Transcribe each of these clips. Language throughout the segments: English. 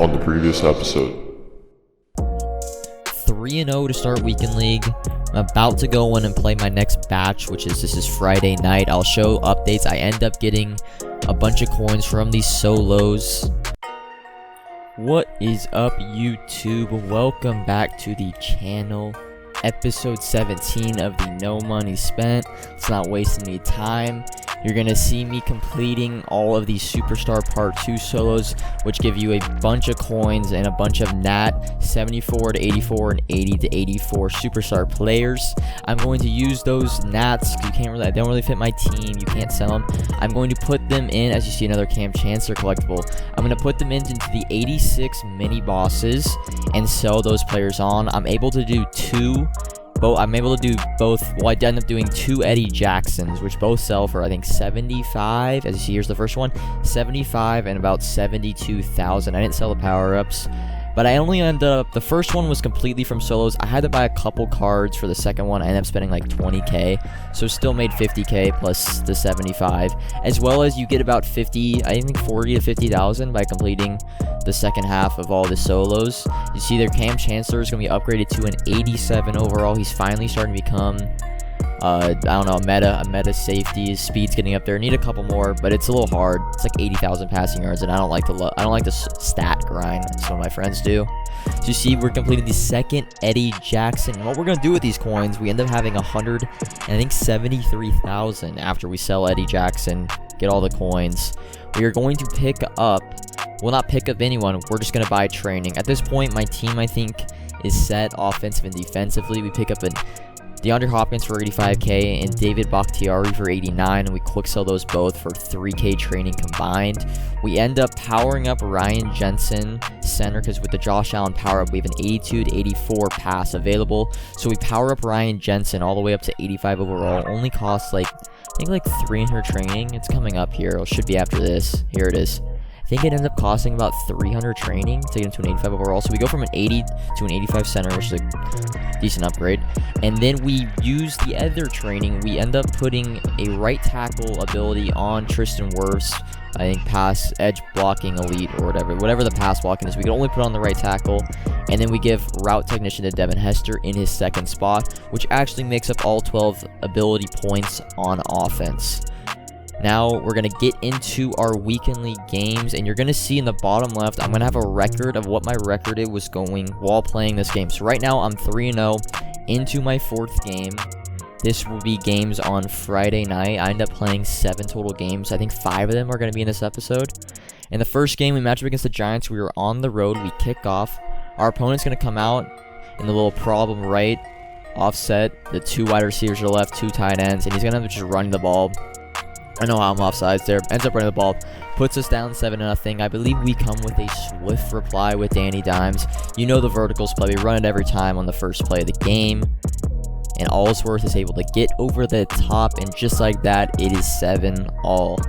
on the previous episode. 3-0 to start Weekend League. I'm about to go in and play my next batch, this is Friday night. I'll show updates. I end up getting a bunch of coins from these solos. What is up, YouTube? Welcome back to the channel. Episode 17 of the No Money Spent. Let's not waste any time. You're going to see me completing all of these Superstar Part 2 solos, which give you a bunch of coins and a bunch of Nat 74 to 84 and 80 to 84 Superstar players. I'm going to use those Nats. They don't really fit my team. You can't sell them. I'm going to put them in, as you see, another Kam Chancellor collectible. I'm going to put them into the 86 mini bosses and sell those players on. I'm able to do both. Well, I end up doing 2 Eddie Jacksons, which both sell for, I think, 75. As you see, here's the first one, 75 and about 72,000. I didn't sell the power-ups, but I only ended up, the first one was completely from solos. I had to buy a couple cards for the second one. I ended up spending like 20k, so still made 50k plus the 75, as well as you get about 40 to 50,000 by completing the second half of all the solos. You see their Kam Chancellor is going to be upgraded to an 87 overall. He's finally starting to become a meta safety. His speed's getting up there. Need a couple more, but it's a little hard. It's like 80,000 passing yards, and I don't like the stat grind some of my friends do. So you see, we're completing the second Eddie Jackson. And what we're going to do with these coins, we end up having 73,000 after we sell Eddie Jackson, get all the coins. We are going to pick up, well, not pick up anyone, we're just going to buy training. At this point, my team, I think, is set offensive and defensively. We pick up a DeAndre Hopkins for 85k and David Bakhtiari for 89, and we quick sell those both for 3k training combined. We end up powering up Ryan Jensen center, because with the Josh Allen power up, we have an 82 to 84 pass available. So we power up Ryan Jensen all the way up to 85 overall. Only costs like, I think like 300 training. It's coming up here. It should be after this. Here it is. I think it ends up costing about 300 training to get into an 85 overall. So we go from an 80 to an 85 center, which is a decent upgrade. And then we use the other training. We end up putting a right tackle ability on Tristan Wirfs. I think pass edge blocking elite or whatever the pass blocking is. We can only put on the right tackle. And then we give route technician to Devin Hester in his second spot, which actually makes up all 12 ability points on offense. Now we're going to get into our Weekend League games, and you're going to see in the bottom left, I'm going to have a record of what my record was going while playing this game. So right now I'm 3-0 into my 4th game. This will be games on Friday night. I end up playing 7 total games. I think 5 of them are going to be in this episode. In the first game, we matched up against the Giants. We were on the road. We kick off. Our opponent's going to come out in the little problem right, offset, the 2 wide receivers to the left, 2 tight ends, and he's going to end up just running the ball. I know I'm offsides there. Ends up running the ball. Puts us down 7-0. I believe we come with a swift reply with Danny Dimes. You know the verticals play. We run it every time on the first play of the game. And Allsworth is able to get over the top. And just like that, it is 7-all.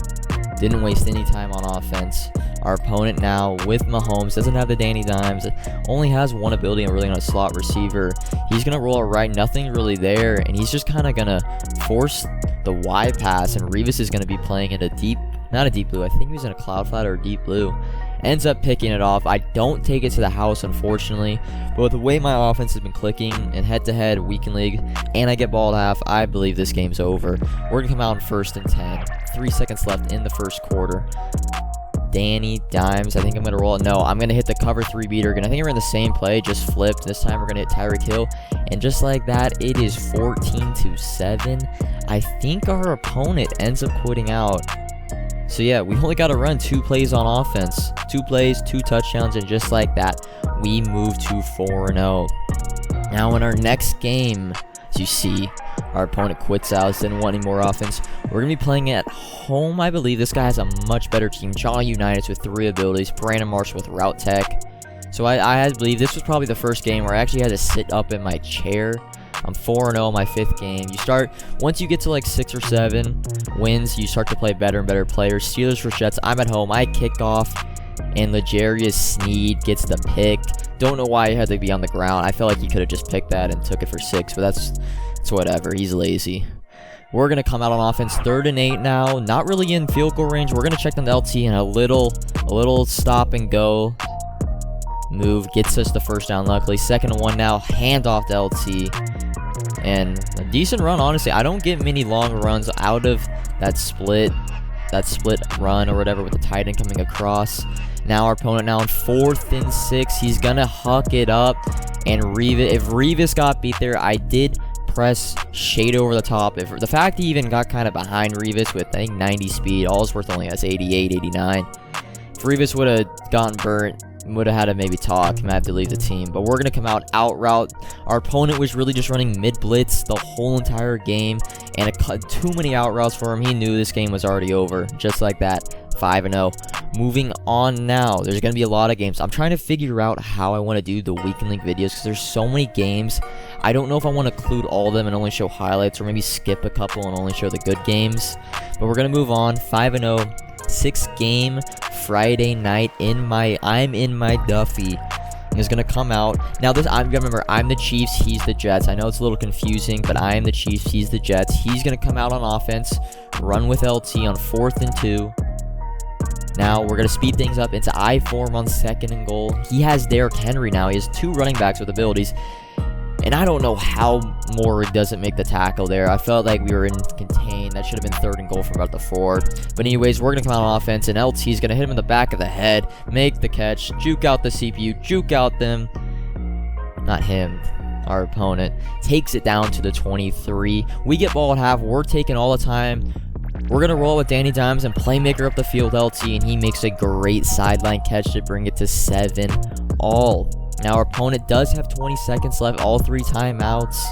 Didn't waste any time on offense. Our opponent now with Mahomes doesn't have the Danny Dimes. Only has one ability and really on a slot receiver. He's going to roll it right. Nothing really there. And he's just kind of going to force the Y pass, and Revis is going to be playing in not a deep blue, I think he was in a cloud flat or a deep blue. Ends up picking it off. I don't take it to the house, unfortunately, but with the way my offense has been clicking and head-to-head Weekend League, and I get ball at half, I believe this game's over. We're going to come out in 1st and 10. 3 seconds left in the first quarter. Danny Dimes, I think I'm going to roll it. No, I'm going to hit the cover 3 beater again. I think we're in the same play, just flipped. This time we're going to hit Tyreek Hill. And just like that, it is 14-7. I think our opponent ends up quitting out. So yeah, we only got to run 2 plays on offense. 2 plays, 2 touchdowns, and just like that, we move to 4-0. Now in our next game, as you see, our opponent quits out, didn't want any more offense. We're going to be playing at home, I believe. This guy has a much better team. John Unitas with 3 abilities. Brandon Marshall with route tech. So I believe this was probably the first game where I actually had to sit up in my chair. I'm 4-0 in my 5th game. Once you get to like 6 or 7 wins, you start to play better and better players. Steelers for Jets. I'm at home. I kick off, and L'Jarius Sneed gets the pick. Don't know why he had to be on the ground. I felt like he could have just picked that and took it for 6, but that's whatever. He's lazy. We're going to come out on offense 3rd and 8 now. Not really in field goal range. We're going to check down the LT and a little stop and go. move, gets us the first down luckily. 2nd and 1 now, handoff to LT. And a decent run, honestly. I don't get many long runs out of that split run or whatever with the tight end coming across. Now our opponent now on 4th and 6. He's gonna huck it up, and if Revis got beat there, I did press shade over the top. If the fact he even got kind of behind Revis with, I think, 90 speed, Allsworth only has 88, 89. If Revis would have gotten burnt, would have had to maybe talk, might have to leave the team. But we're going to come out route. Our opponent was really just running mid blitz the whole entire game, and it cut too many out routes for him. He knew this game was already over, just like that. 5-0. Moving on now. There's going to be a lot of games. I'm trying to figure out how I want to do the weekend league videos because there's so many games. I don't know if I want to include all of them and only show highlights, or maybe skip a couple and only show the good games. But we're going to move on. 5-0. 6-game Friday night I'm in my Duffy. Is going to come out. Now this, I'm gonna remember, I'm the Chiefs, he's the Jets. I know it's a little confusing, but I am the Chiefs, he's the Jets. He's going to come out on offense, run with LT on 4th and 2. Now we're going to speed things up into I form on 2nd and goal. He has Derrick Henry now. He has 2 running backs with abilities. And I don't know how Moore doesn't make the tackle there. I felt like we were in contain. That should have been 3rd and goal from about the 4. But anyways, we're going to come out on offense, and LT's going to hit him in the back of the head, make the catch, juke out the CPU, juke out them. Not him. Our opponent takes it down to the 23. We get ball at half. We're taking all the time. We're going to roll with Danny Dimes and playmaker up the field, LT, and he makes a great sideline catch to bring it to 7-all. Now, our opponent does have 20 seconds left, all 3 timeouts.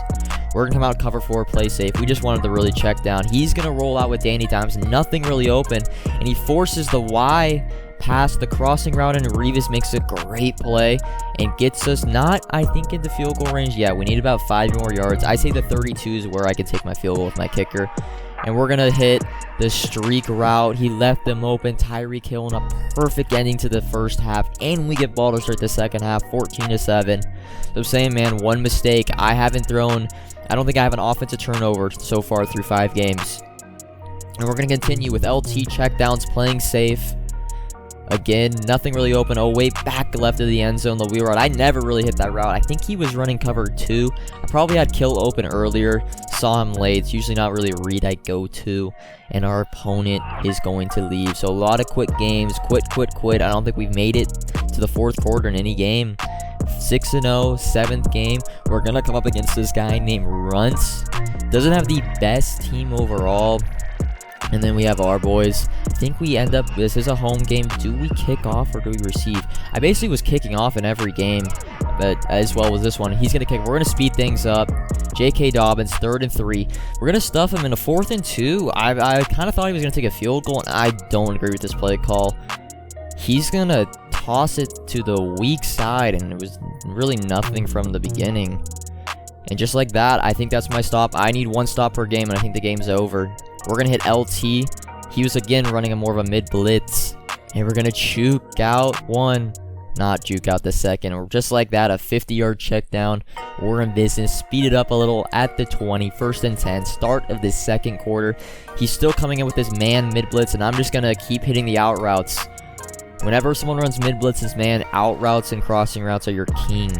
We're going to come out cover 4, play safe. We just wanted to really check down. He's going to roll out with Danny Dimes, nothing really open, and he forces the Y past the crossing route, and Revis makes a great play and gets us not, I think, into field goal range. Yeah, we need about 5 more yards. I say the 32 is where I can take my field goal with my kicker. And we're going to hit the streak route. He left them open. Tyreek Hill in a perfect ending to the first half. And we get ball to start the second half, 14-7. So saying, man, one mistake. I don't think I have an offensive turnover so far through 5 games. And we're going to continue with LT checkdowns, playing safe. Again, nothing really open. Oh, wait, back left of the end zone, the wheel route. I never really hit that route. I think he was running cover 2. I probably had kill open earlier. Saw him late. It's usually not really a read I go to. And our opponent is going to leave. So a lot of quick games. Quit. I don't think we've made it to the 4th quarter in any game. 6-0, 7th game. We're going to come up against this guy named Runts. Doesn't have the best team overall. And then we have our boys. I think we end up, this is a home game. Do we kick off or do we receive? I basically was kicking off in every game, but as well as this one. He's going to kick. We're going to speed things up. J.K. Dobbins, 3rd and 3. We're going to stuff him in a 4th and 2. I kind of thought he was going to take a field goal, and I don't agree with this play call. He's going to toss it to the weak side, and it was really nothing from the beginning. And just like that, I think that's my stop. I need 1 stop per game, and I think the game's over. We're going to hit LT. He was, again, running a more of a mid-blitz. And we're going to juke out 1. Not juke out the 2nd. Or just like that, a 50-yard check down. We're in business. Speed it up a little at the 20. 1st and 10. Start of the 2nd quarter. He's still coming in with this man mid-blitz. And I'm just going to keep hitting the out routes. Whenever someone runs mid-blitzes, man, out routes and crossing routes are your king.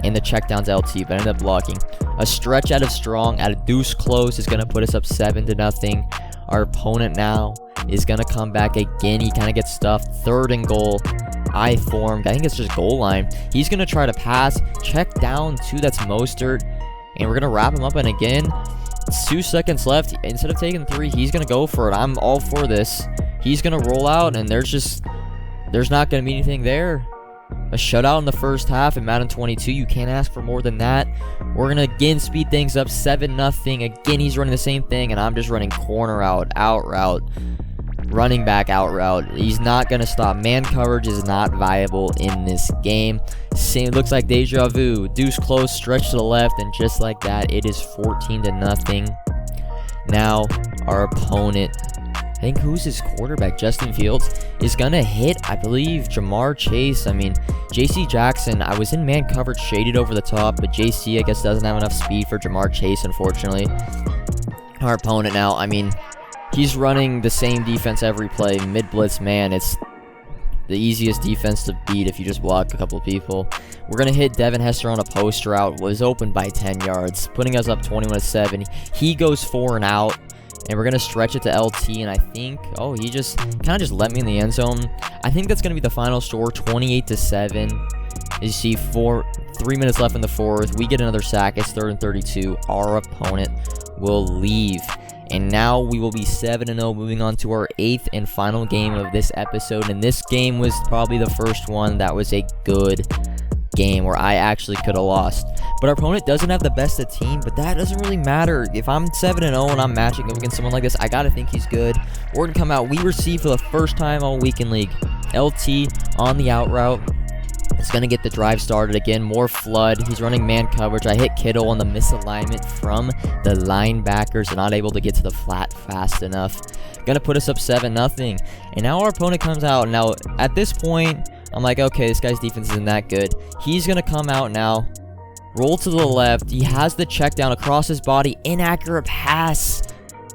And the checkdown's LT, but I ended up blocking. A stretch out of strong, at a deuce close, is going to put us up 7-0. Our opponent now is going to come back again. He kind of gets stuffed. 3rd and goal. I formed. I think it's just goal line. He's going to try to pass. Check down 2. That's Mostert. And we're going to wrap him up. And again, it's 2 seconds left. Instead of taking 3, he's going to go for it. I'm all for this. He's going to roll out, and there's not going to be anything there. A shutout in the first half in Madden 22. You can't ask for more than that. We're going to again speed things up. 7-0. Again, he's running the same thing, and I'm just running corner out route, running back out route. He's not going to stop. Man coverage is not viable in this game. Same, looks like deja vu. Deuce close, stretch to the left, and just like that, it is 14-0. Now, our opponent, I think who's his quarterback, Justin Fields, is going to hit, I believe, Jamar Chase. I mean, J.C. Jackson, I was in man coverage shaded over the top, but J.C., I guess, doesn't have enough speed for Jamar Chase, unfortunately. Our opponent now, I mean, he's running the same defense every play. Mid-blitz, man, it's the easiest defense to beat if you just block a couple people. We're going to hit Devin Hester on a post route. Was open by 10 yards, putting us up 21-7. He goes 4 and out. And we're going to stretch it to LT, and I think, oh, he just kind of just let me in the end zone. I think that's going to be the final score, 28-7. You see 3 minutes left in the fourth. We get another sack. It's 3rd and 32. Our opponent will leave. And now we will be 7-0, moving on to our 8th and final game of this episode. And this game was probably the first one that was a good game where I actually could have lost. But our opponent doesn't have the best of team, but that doesn't really matter. If I'm 7-0 and I'm matching up against someone like this, I gotta think he's good. We're gonna come out. We receive for the first time all weekend league. LT on the out route. It's gonna get the drive started again. More flood. He's running man coverage. I hit Kittle on the misalignment from the linebackers. They're not able to get to the flat fast enough. Gonna put us up 7-0. And now our opponent comes out. Now at this point, I'm like, okay, this guy's defense isn't that good. He's gonna come out now. Roll to the left. He has the check down across his body. Inaccurate pass.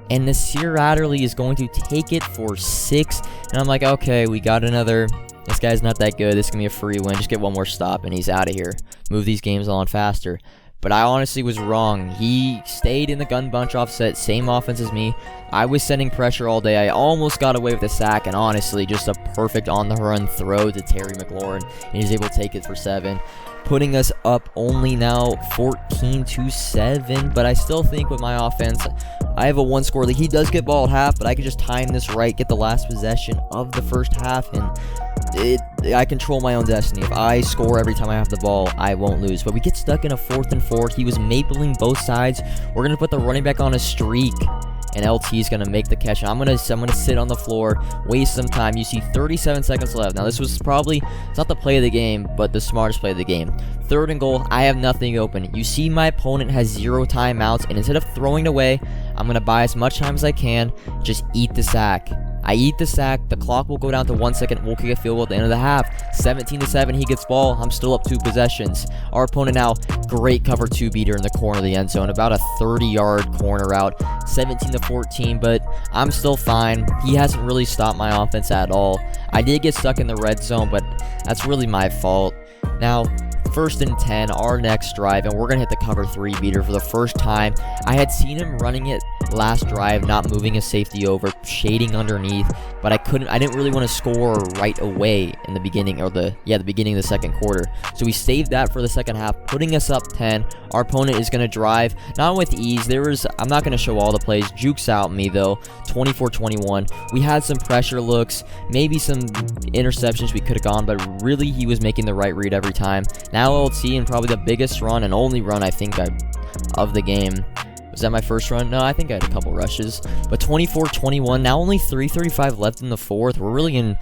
And Nasir Adderley is going to take it for 6. And I'm like, okay, we got another. This guy's not that good. This is going to be a free win. Just get one more stop, and he's out of here. Move these games on faster. But I honestly was wrong. He stayed in the gun bunch offset. Same offense as me. I was sending pressure all day. I almost got away with a sack. And honestly, just a perfect on-the-run throw to Terry McLaurin. And he's able to take it for 7. Putting us up only now 14-7, but I still think with my offense, I have a 1-score lead. He does get ball at half, but I can just time this right, get the last possession of the first half, and I control my own destiny. If I score every time I have the ball, I won't lose. But we get stuck in a 4th and 4. He was mapling both sides. We're gonna put the running back on a streak. And LT is going to make the catch. And I'm gonna sit on the floor, waste some time. You see 37 seconds left. Now, this was probably, it's not the play of the game, but the smartest play of the game. 3rd and goal. I have nothing open. You see my opponent has 0 timeouts. And instead of throwing it away, I'm going to buy as much time as I can. Just eat the sack. I eat the sack. The clock will go down to 1 second. We'll kick a field goal at the end of the half. 17-7. He gets ball. I'm still up 2 possessions. Our opponent now, great cover 2 beater in the corner of the end zone. About a 30-yard corner route. 17-14, but I'm still fine. He hasn't really stopped my offense at all. I did get stuck in the red zone, but that's really my fault. Now, 1st and 10, our next drive, and we're going to hit the cover 3 beater for the first time. I had seen him running it last drive, not moving his safety over, shading underneath, but I didn't really want to score right away in the beginning, or the beginning of the second quarter. So we saved that for the second half, putting us up 10. Our opponent is going to drive, not with ease. I'm not going to show all the plays. Jukes out me, though, 24-21. We had some pressure looks, maybe some interceptions we could have gone, but really he was making the right read every time. Now LT, and probably the biggest run and only run I think of the game. Was that my first run? No, I think I had a couple rushes. But 24-21, now only 3:35 left in the fourth. We're really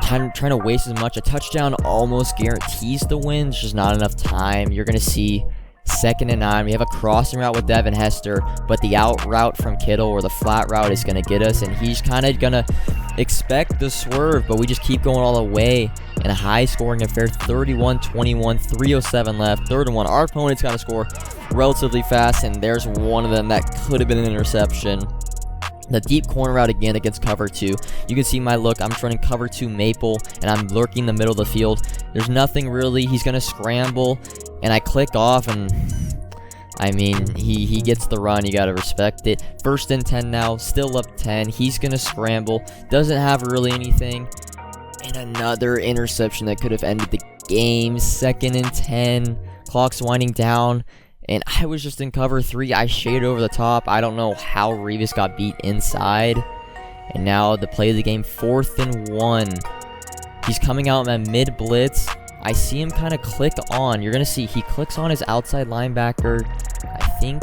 trying to waste as much. A touchdown almost guarantees the win. It's just not enough time. You're going to see 2nd and 9. We have a crossing route with Devin Hester, but the out route from Kittle or the flat route is going to get us, and he's kind of going to expect the swerve, but we just keep going all the way in a high-scoring affair. 31-21, 3:07 left, 3rd and 1. Our opponent's got to score relatively fast, and there's one of them that could have been an interception. The deep corner route again against cover 2. You can see my look. I'm running cover 2 maple, and I'm lurking the middle of the field. There's nothing really. He's going to scramble, and I click off, and I mean, he gets the run. You got to respect it. 1st and 10 now, still up 10. He's going to scramble. Doesn't have really anything. And another interception that could have ended the game. 2nd and 10. Clock's winding down. And I was just in cover 3. I shaded over the top. I don't know how Revis got beat inside. And now the play of the game, 4th and 1. He's coming out in a mid-blitz. I see him kind of click on. You're going to see he clicks on his outside linebacker, I think.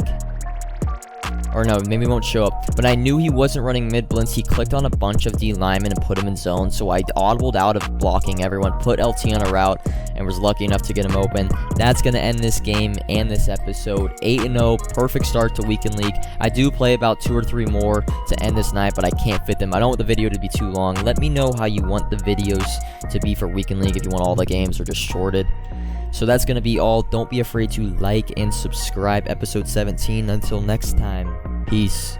Or no, maybe it won't show up. But I knew he wasn't running mid-blitz. He clicked on a bunch of D linemen and put him in zone. So I audibled out of blocking everyone, put LT on a route, and was lucky enough to get him open. That's going to end this game and this episode. 8-0, perfect start to Weekend League. I do play about 2 or 3 more to end this night, but I can't fit them. I don't want the video to be too long. Let me know how you want the videos to be for Weekend League, if you want all the games or just shorted. So that's going to be all. Don't be afraid to like and subscribe. Episode 17. Until next time, peace.